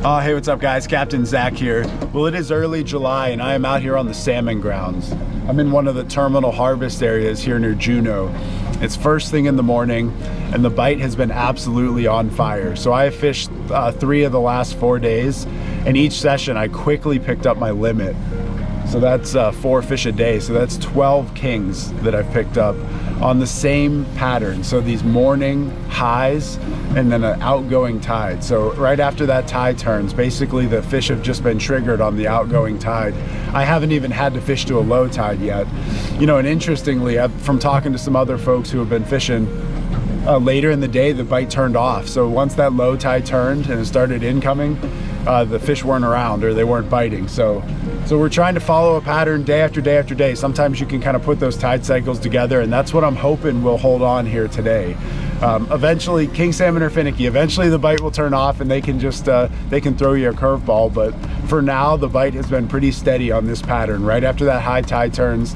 Hey, what's up guys? Captain Zach here. Well, it is early July and I am out here on the salmon grounds. I'm in one of the terminal harvest areas here near Juneau. It's first thing in the morning and the bite has been absolutely on fire. So I have fished 3 of the last 4 days, and each session I quickly picked up my limit. So that's 4 fish a day. So that's 12 kings that I've picked up on the same pattern. So these morning highs and then an outgoing tide. So right after that tide turns, basically the fish have just been triggered on the outgoing tide. I haven't even had to fish to a low tide yet. You know, and interestingly, from talking to some other folks who have been fishing, later in the day the bite turned off. So once that low tide turned and it started incoming, the fish weren't around or they weren't biting. So we're trying to follow a pattern day after day after day. Sometimes you can kind of put those tide cycles together, and that's what I'm hoping will hold on here today. Eventually, king salmon are finicky. Eventually the bite will turn off and they can just they can throw you a curveball, but for now the bite has been pretty steady on this pattern. Right after that high tide turns,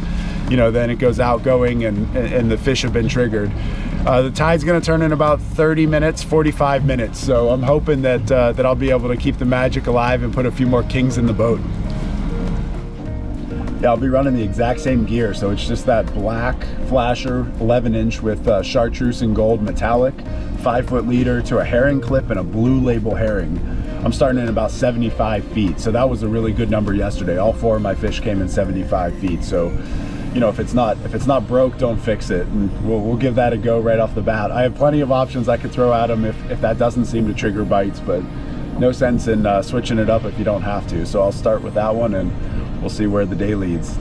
you know, then it goes outgoing and the fish have been triggered. The tide's gonna turn in about 30 minutes, 45 minutes. So I'm hoping that that I'll be able to keep the magic alive and put a few more kings in the boat. Yeah, I'll be running the exact same gear. So it's just that black flasher 11-inch with chartreuse and gold metallic, 5-foot leader to a herring clip and a blue label herring. I'm starting in about 75 feet. So that was a really good number yesterday. All 4 of my fish came in 75 feet. So, you know, if it's not broke, don't fix it, and we'll give that a go right off the bat. I have plenty of options I could throw at them if that doesn't seem to trigger bites, but no sense in switching it up if you don't have to. So I'll start with that one and we'll see where the day leads.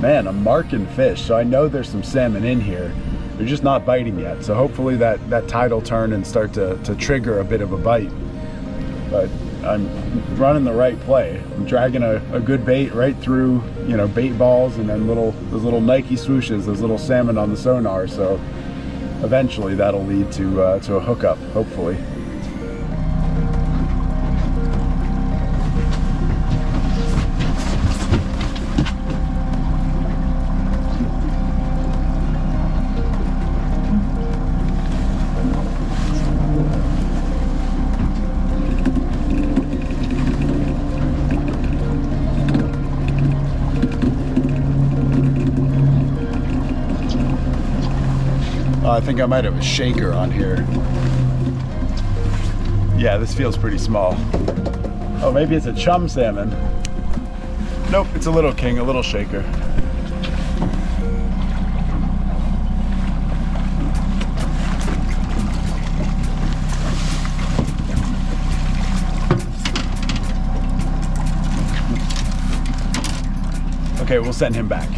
Man, I'm marking fish, so I know there's some salmon in here. They're just not biting yet. So hopefully that tide will turn and start to trigger a bit of a bite. But I'm running the right play. I'm dragging a good bait right through, you know, bait balls and then those little Nike swooshes, those little salmon on the sonar. So eventually that'll lead to a hookup, hopefully. I think I might have a shaker on here. Yeah, this feels pretty small. Oh, maybe it's a chum salmon. Nope, it's a little king, a little shaker. Okay, we'll send him back.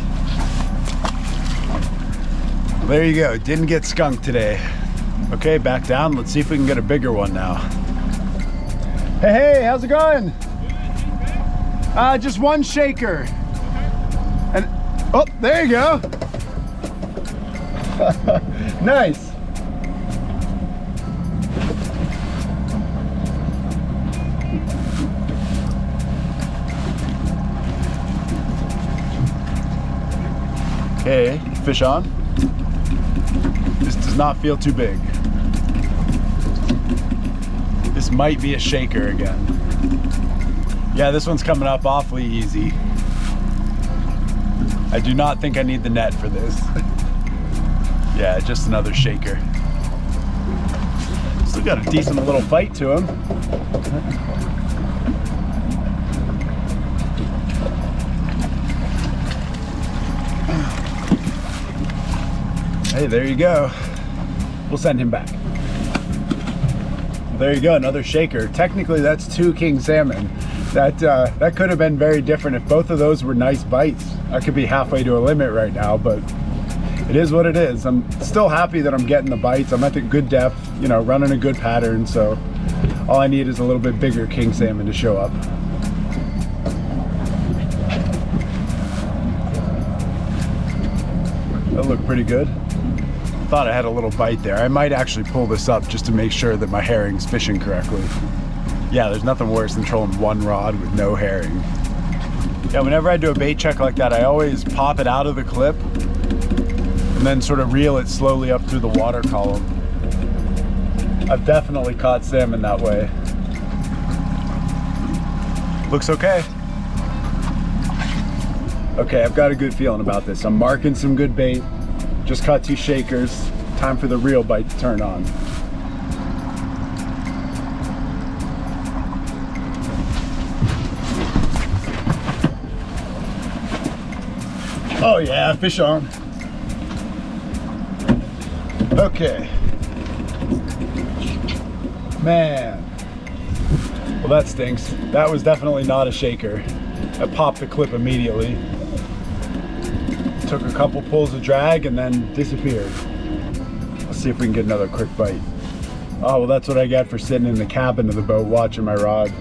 There you go, didn't get skunked today. Okay, back down. Let's see if we can get a bigger one now. Hey, how's it going? Just one shaker. And oh, there you go. Nice. Okay, fish on. This does not feel too big. This might be a shaker again. Yeah, this one's coming up awfully easy. I do not think I need the net for this. Yeah, just another shaker. Still got a decent little bite to him. Hey, there you go. We'll send him back. There you go, another shaker. Technically, that's 2 king salmon. That could have been very different if both of those were nice bites. I could be halfway to a limit right now, but it is what it is. I'm still happy that I'm getting the bites. I'm at the good depth, you know, running a good pattern. So all I need is a little bit bigger king salmon to show up. That looked pretty good. Thought I had a little bite there. I might actually pull this up just to make sure that my herring's fishing correctly. Yeah, there's nothing worse than trolling one rod with no herring. Yeah, whenever I do a bait check like that, I always pop it out of the clip and then sort of reel it slowly up through the water column. I've definitely caught salmon that way. Looks okay. Okay, I've got a good feeling about this. I'm marking some good bait. Just caught 2 shakers. Time for the real bite to turn on. Oh yeah, fish on. Okay. Man. Well, that stinks. That was definitely not a shaker. I popped the clip immediately. Took a couple pulls of drag and then disappeared. Let's see if we can get another quick bite. Oh, well, that's what I got for sitting in the cabin of the boat watching my rod.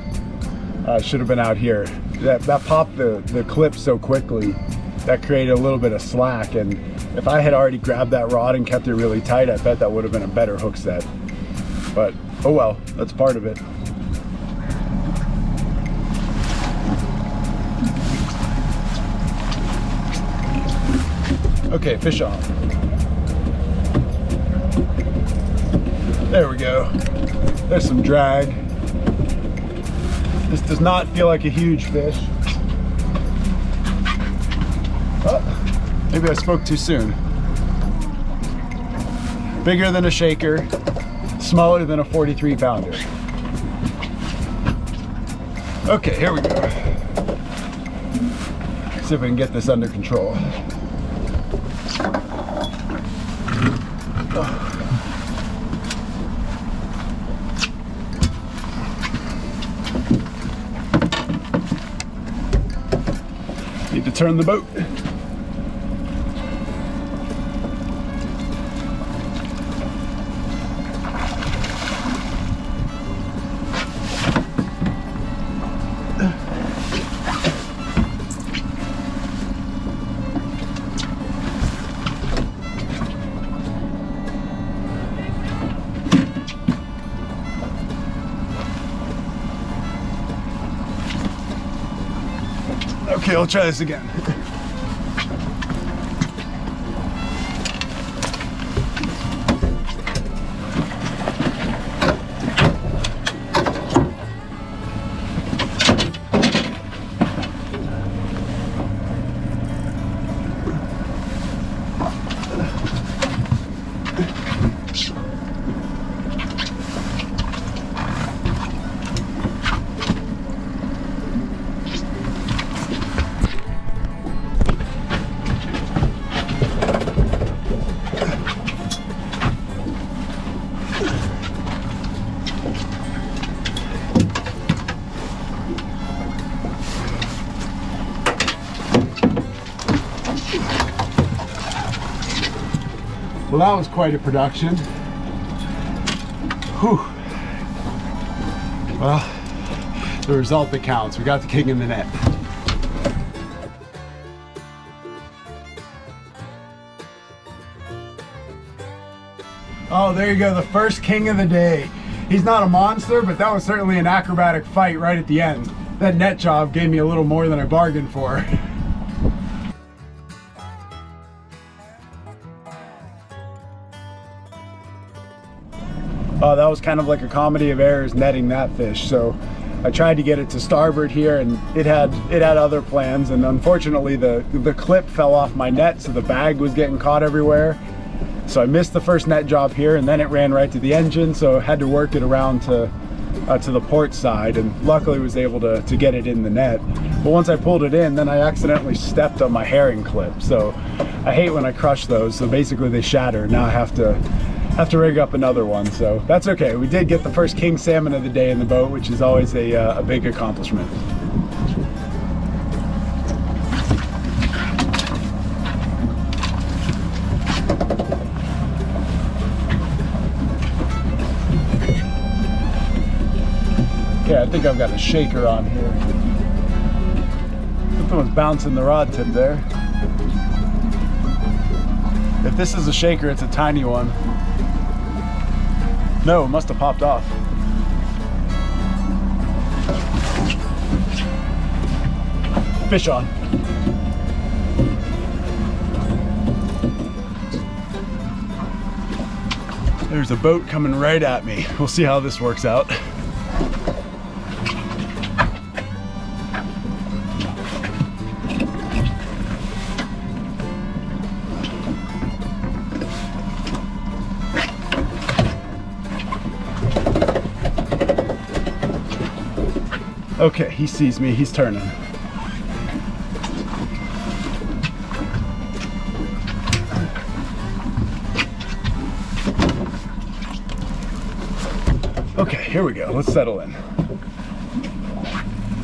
Should have been out here. That popped the clip so quickly. That created a little bit of slack, and if I had already grabbed that rod and kept it really tight, I bet that would have been a better hook set. But oh well, that's part of it. Okay, fish on. There we go. There's some drag. This does not feel like a huge fish. Oh, maybe I spoke too soon. Bigger than a shaker, smaller than a 43 pounder. Okay, here we go. See if we can get this under control. Need to turn the boat. Okay, I'll try this again. Well, that was quite a production. Whew. Well, the result that counts. We got the king in the net. Oh, there you go, the first king of the day. He's not a monster, but that was certainly an acrobatic fight right at the end. That net job gave me a little more than I bargained for. That was kind of like a comedy of errors netting that fish. So I tried to get it to starboard here, and it had other plans, and unfortunately the clip fell off my net, so the bag was getting caught everywhere. So I missed the first net job here, and then it ran right to the engine, so I had to work it around to the port side, and luckily was able to get it in the net. But once I pulled it in, then I accidentally stepped on my herring clip. So I hate when I crush those, so basically they shatter. Now I have to rig up another one, so that's okay. We did get the first king salmon of the day in the boat, which is always a big accomplishment. Okay, I think I've got a shaker on here. Something was bouncing the rod tip there. If this is a shaker, it's a tiny one. No, it must have popped off. Fish on. There's a boat coming right at me. We'll see how this works out. Okay, he sees me, he's turning. Okay, here we go, let's settle in.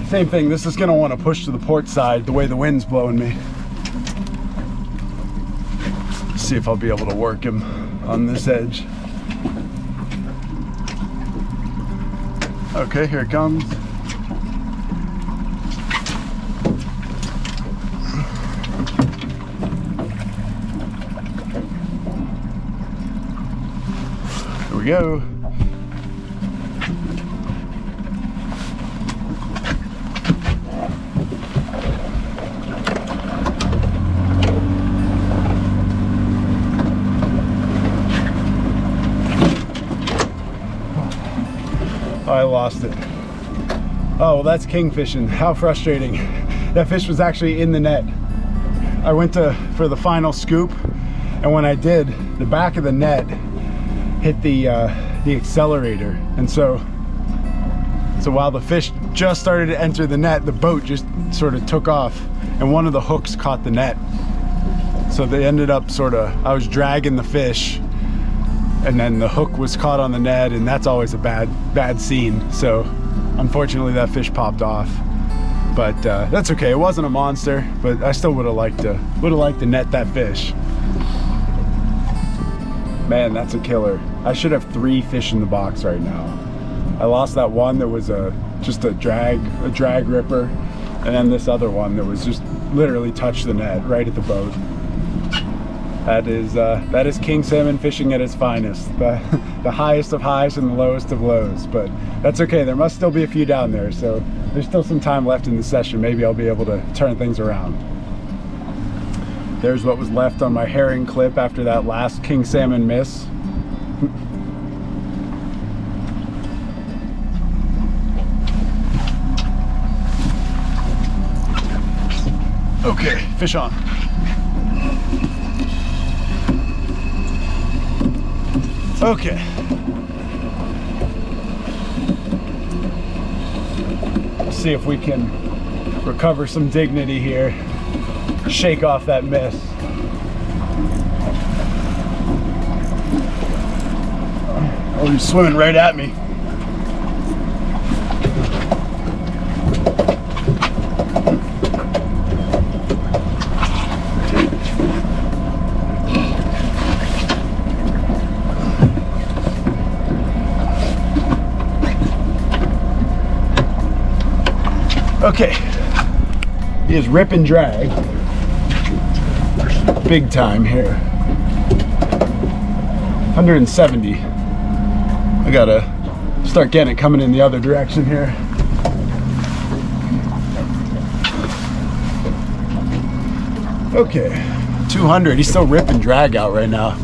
Same thing, this is gonna wanna push to the port side the way the wind's blowing me. See if I'll be able to work him on this edge. Okay, here it comes. Here we go. I lost it. Oh, well, that's king fishing. How frustrating. That fish was actually in the net. I went for the final scoop, and when I did, the back of the net hit the accelerator, and so while the fish just started to enter the net, the boat just sort of took off, and one of the hooks caught the net. So they ended up I was dragging the fish, and then the hook was caught on the net, and that's always a bad scene. So unfortunately that fish popped off, but that's okay. It wasn't a monster, but I still would have liked to net that fish. Man, that's a killer. I should have 3 fish in the box right now. I lost that one that was just a drag ripper, and then this other one that was just literally touched the net right at the boat. That is king salmon fishing at its finest. The highest of highs and the lowest of lows, but that's okay. There must still be a few down there, so there's still some time left in the session. Maybe I'll be able to turn things around. There's what was left on my herring clip after that last king salmon miss. Okay, fish on. Okay. Let's see if we can recover some dignity here. Shake off that miss. Oh, he's swimming right at me. Okay, he is rip and drag, big time here. 170. I gotta start getting it coming in the other direction here. Okay, 200. He's still rip and drag out right now.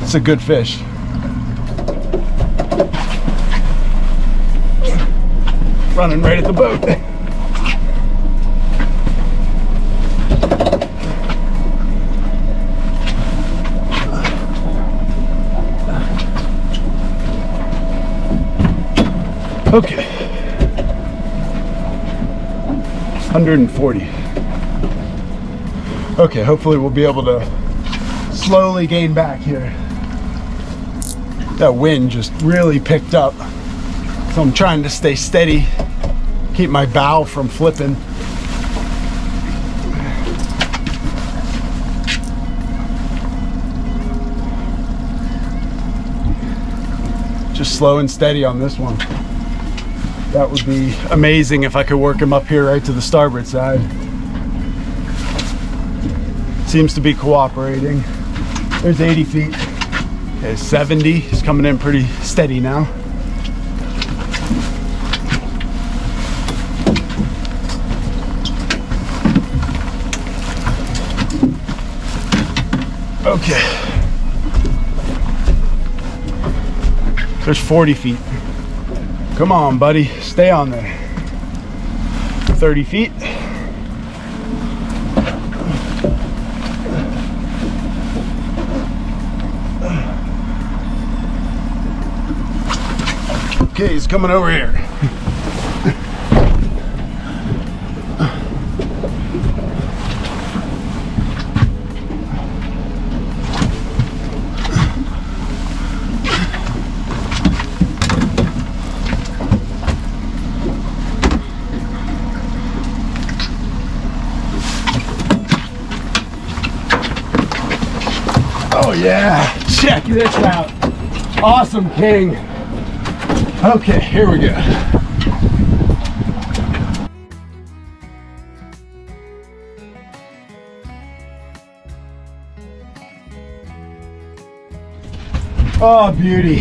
It's a good fish. Running right at the boat. Okay, 140. Okay, hopefully we'll be able to slowly gain back here. That wind just really picked up, so I'm trying to stay steady, keep my bow from flipping. Just slow and steady on this one. That would be amazing if I could work him up here right to the starboard side. Seems to be cooperating. There's 80 feet. Okay, 70. He's coming in pretty steady now. Okay. There's 40 feet. Come on, buddy, stay on there. 30 feet. Okay, he's coming over here. Oh yeah, check this out. Awesome king. Okay, here we go. Oh, beauty.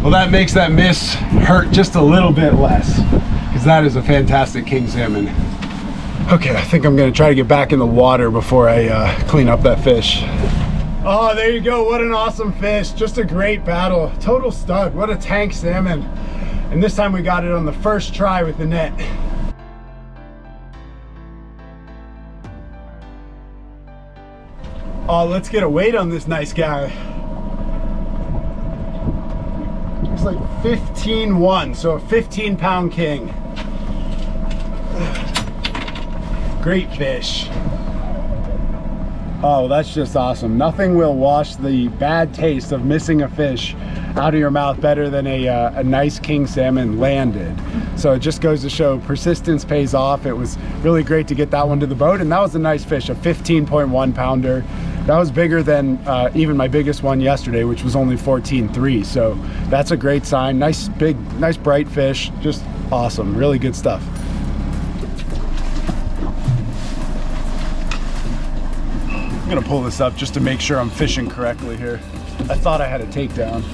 Well, that makes that miss hurt just a little bit less, because that is a fantastic king salmon. Okay, I think I'm gonna try to get back in the water before I clean up that fish. Oh, there you go. What an awesome fish. Just a great battle. Total stud. What a tank salmon. And this time we got it on the first try with the net. Oh, let's get a weight on this nice guy. Looks like 15.1, so a 15-pound king. Great fish. Oh, that's just awesome. Nothing will wash the bad taste of missing a fish out of your mouth better than a nice king salmon landed. So it just goes to show persistence pays off. It was really great to get that one to the boat, and that was a nice fish, a 15.1 pounder. That was bigger than even my biggest one yesterday, which was only 14.3. So that's a great sign. Nice big, nice bright fish, just awesome, really good stuff. I'm gonna pull this up just to make sure I'm fishing correctly here. I thought I had a takedown.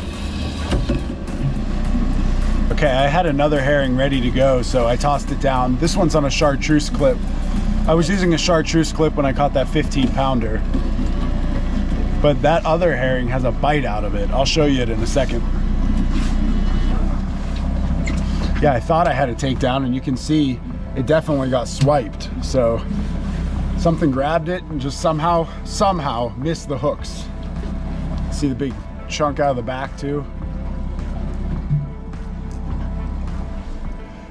Okay, I had another herring ready to go, so I tossed it down. This one's on a chartreuse clip. I was using a chartreuse clip when I caught that 15-pounder, but that other herring has a bite out of it. I'll show you it in a second. Yeah, I thought I had a takedown, and you can see it definitely got swiped. So something grabbed it and just somehow missed the hooks. See the big chunk out of the back too.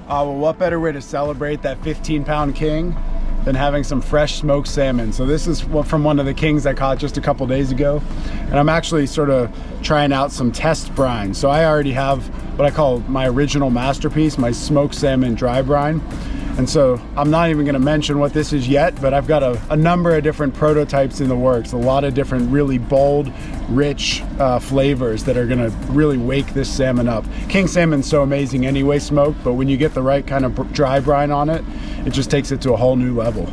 Well, what better way to celebrate that 15-pound king than having some fresh smoked salmon. So this is from one of the kings I caught just a couple days ago, and I'm actually sort of trying out some test brine. So I already have what I call my original masterpiece, my smoked salmon dry brine. And so I'm not even gonna mention what this is yet, but I've got a number of different prototypes in the works, a lot of different really bold, rich flavors that are gonna really wake this salmon up. King salmon's so amazing anyway smoked, but when you get the right kind of dry brine on it, it just takes it to a whole new level.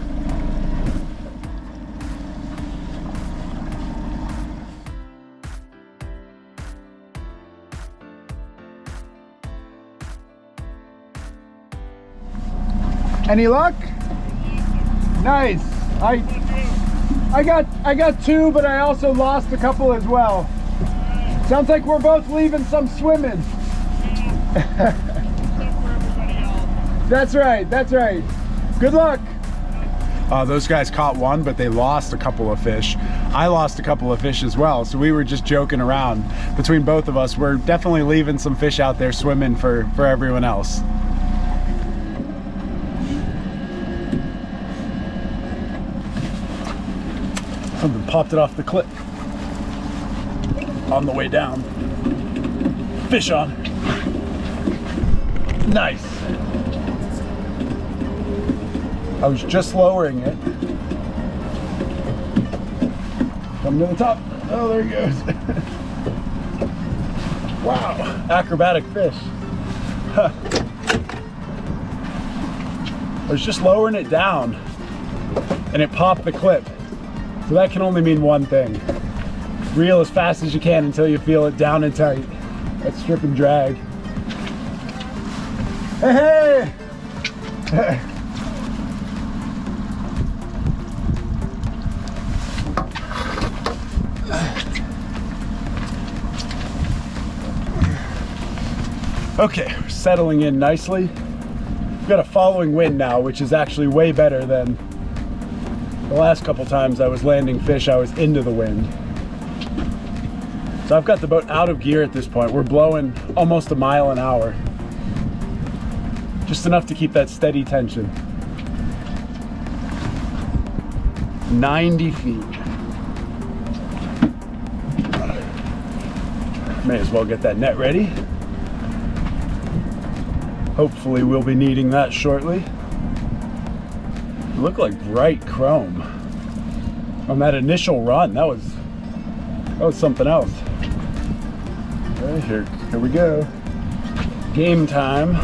Any luck? Nice. I got two, but I also lost a couple as well. Sounds like we're both leaving some swimming. That's right, that's right. Good luck. Those guys caught one, but they lost a couple of fish. I lost a couple of fish as well, so we were just joking around between both of us. We're definitely leaving some fish out there swimming for everyone else. Something popped it off the clip on the way down. Fish on. Nice. I was just lowering it. Coming to the top. Oh, there he goes. Wow, acrobatic fish. Huh. I was just lowering it down and it popped the clip. So that can only mean one thing. Reel as fast as you can until you feel it down and tight. That's strip and drag. Hey, hey! Okay, we're settling in nicely. We've got a following wind now, which is actually way better than the last couple times I was landing fish. I was into the wind. So I've got the boat out of gear at this point. We're blowing almost a mile an hour. Just enough to keep that steady tension. 90 feet. May as well get that net ready. Hopefully we'll be needing that shortly. Look like bright chrome. on that initial run. That was something else. Okay, here we go. Game time.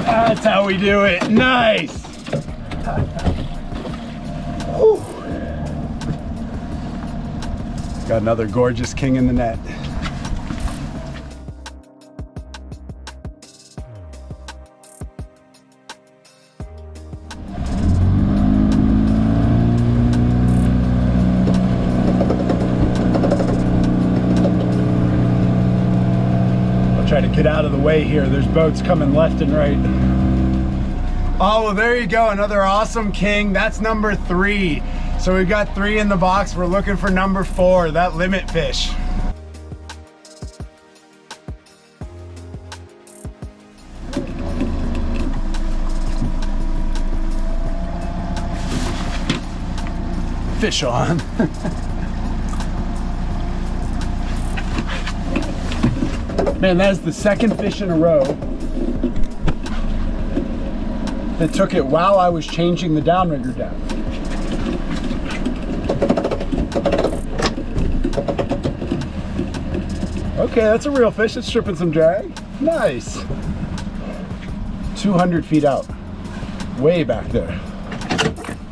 That's how we do it. Nice. Whew. Got another gorgeous king in the net. I'll try to get out of the way here. There's boats coming left and right. Oh, well, there you go. Another awesome king. That's number 3. So we've got 3 in the box. We're looking for number 4, that limit fish. Fish on. Man, that is the second fish in a row that took it while I was changing the downrigger depth. Okay, that's a real fish. It's stripping some drag. Nice. 200 feet out. Way back there.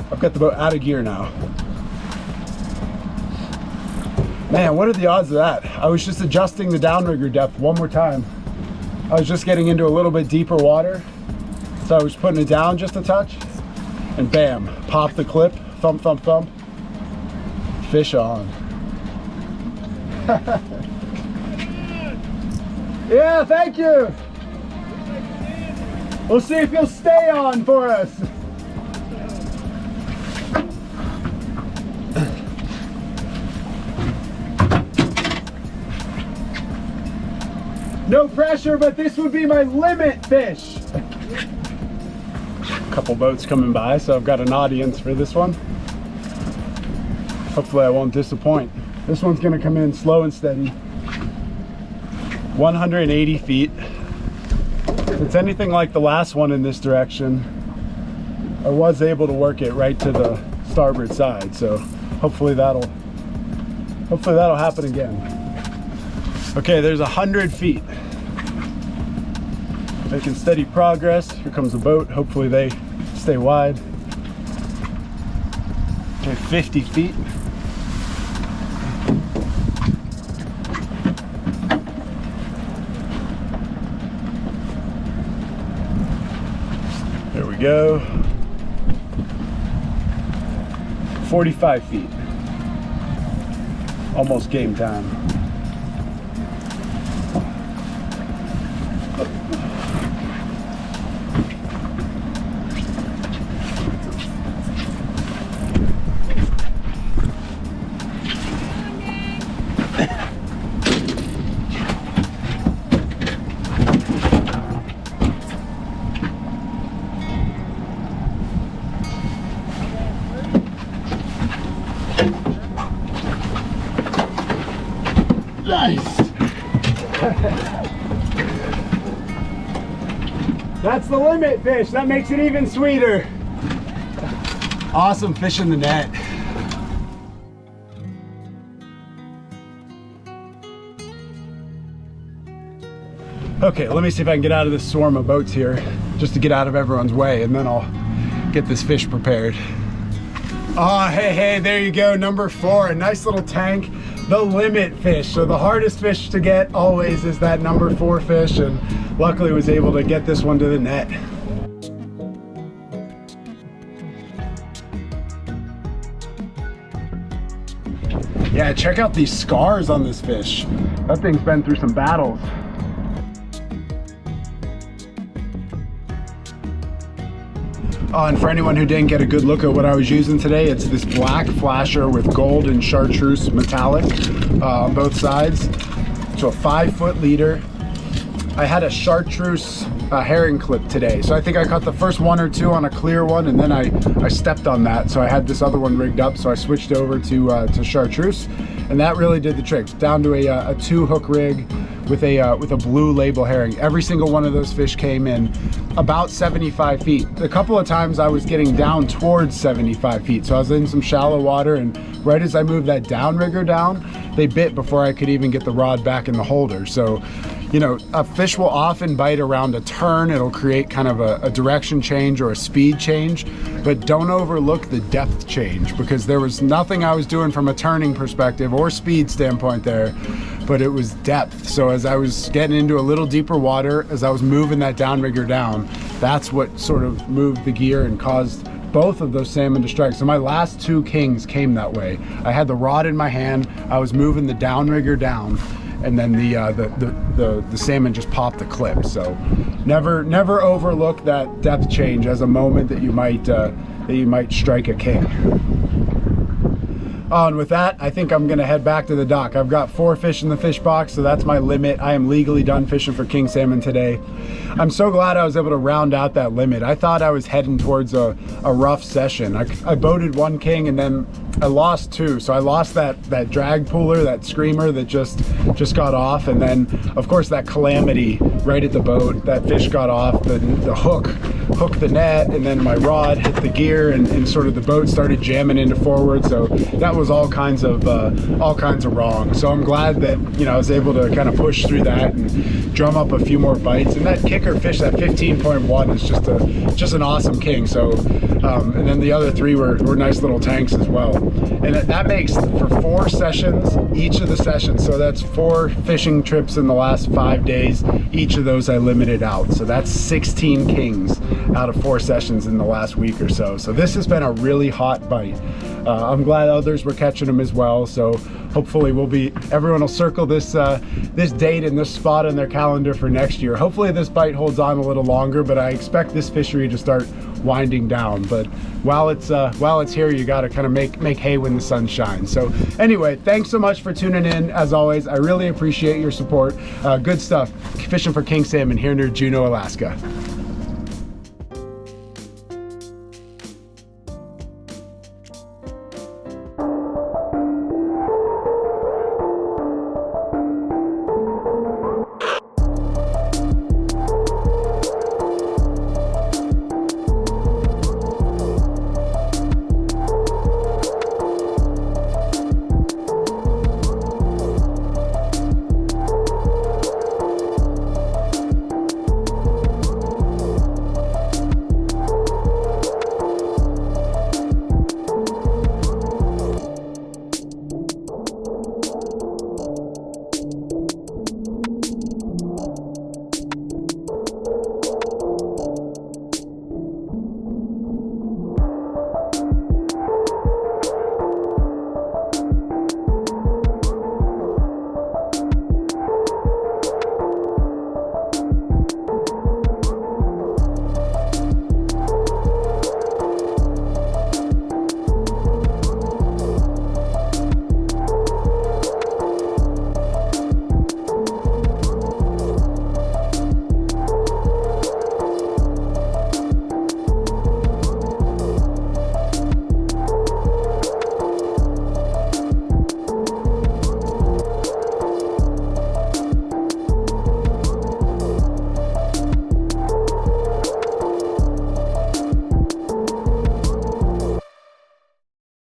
I've got the boat out of gear now. Man, what are the odds of that? I was just adjusting the downrigger depth one more time. I was just getting into a little bit deeper water. So I was putting it down just a touch, and bam, pop the clip, thump, thump, thump, fish on. Yeah, thank you. We'll see if you'll stay on for us. No pressure, but this would be my limit fish. Couple boats coming by, so I've got an audience for this one. Hopefully I won't disappoint. This one's gonna come in slow and steady. 180 feet. If it's anything like the last one in this direction, I was able to work it right to the starboard side, so hopefully that'll happen again. Okay, there's 100 feet. Making steady progress. Here comes a boat. Hopefully they stay wide. Okay, 50 feet. There we go. 45 feet. Almost game time. Nice. That's the limit fish. That makes it even sweeter. Awesome fish in the net. Okay, let me see if I can get out of this swarm of boats here, just to get out of everyone's way, and then I'll get this fish prepared. Oh, hey, there you go, number 4, a nice little tank. The limit fish. So the hardest fish to get always is that number 4 fish, and luckily was able to get this one to the net. Yeah, check out these scars on this fish. That thing's been through some battles. Oh, and for anyone who didn't get a good look at what I was using today, it's this black flasher with gold and chartreuse metallic on both sides. So a 5-foot leader. I had a chartreuse herring clip today. So I think I caught the first one or two on a clear one, and then I stepped on that. So I had this other one rigged up, so I switched over to chartreuse, and that really did the trick. Down to a 2-hook rig with a blue label herring. Every single one of those fish came in about 75 feet. A couple of times I was getting down towards 75 feet. So I was in some shallow water, and right as I moved that downrigger down, they bit before I could even get the rod back in the holder. So, you know, a fish will often bite around a turn. It'll create kind of a direction change or a speed change, but don't overlook the depth change, because there was nothing I was doing from a turning perspective or speed standpoint there, but it was depth. So as I was getting into a little deeper water, as I was moving that downrigger down, that's what sort of moved the gear and caused both of those salmon to strike. So my last 2 kings came that way. I had the rod in my hand, I was moving the downrigger down, and then the salmon just popped the clip. So never overlook that depth change as a moment that you might strike a king. Oh, and with that, I think I'm gonna head back to the dock. I've got 4 fish in the fish box, so that's my limit. I am legally done fishing for king salmon today. I'm so glad I was able to round out that limit. I thought I was heading towards a rough session. I boated 1 king, and then I lost 2. So I lost that drag pooler, that screamer that just got off, and then of course that calamity right at the boat. That fish got off, the hook hooked the net, and then my rod hit the gear, and sort of the boat started jamming into forward. So that was all kinds of wrong. So I'm glad that, you know, I was able to kind of push through that and drum up a few more bites. And that kicker fish, that 15.1, is just an awesome king. So and then the other 3 were nice little tanks as well. And that makes for 4 sessions, each of the sessions. So that's 4 fishing trips in the last 5 days. Each of those I limited out. So that's 16 kings out of 4 sessions in the last week or so. So this has been a really hot bite. I'm glad others were catching them as well. So hopefully everyone will circle this this date and this spot on their calendar for next year. Hopefully this bite holds on a little longer, but I expect this fishery to start winding down. But while it's here, you got to kind of make hay when the sun shines. So anyway, thanks so much for tuning in. As always, I really appreciate your support. Good stuff fishing for king salmon here near Juneau, Alaska.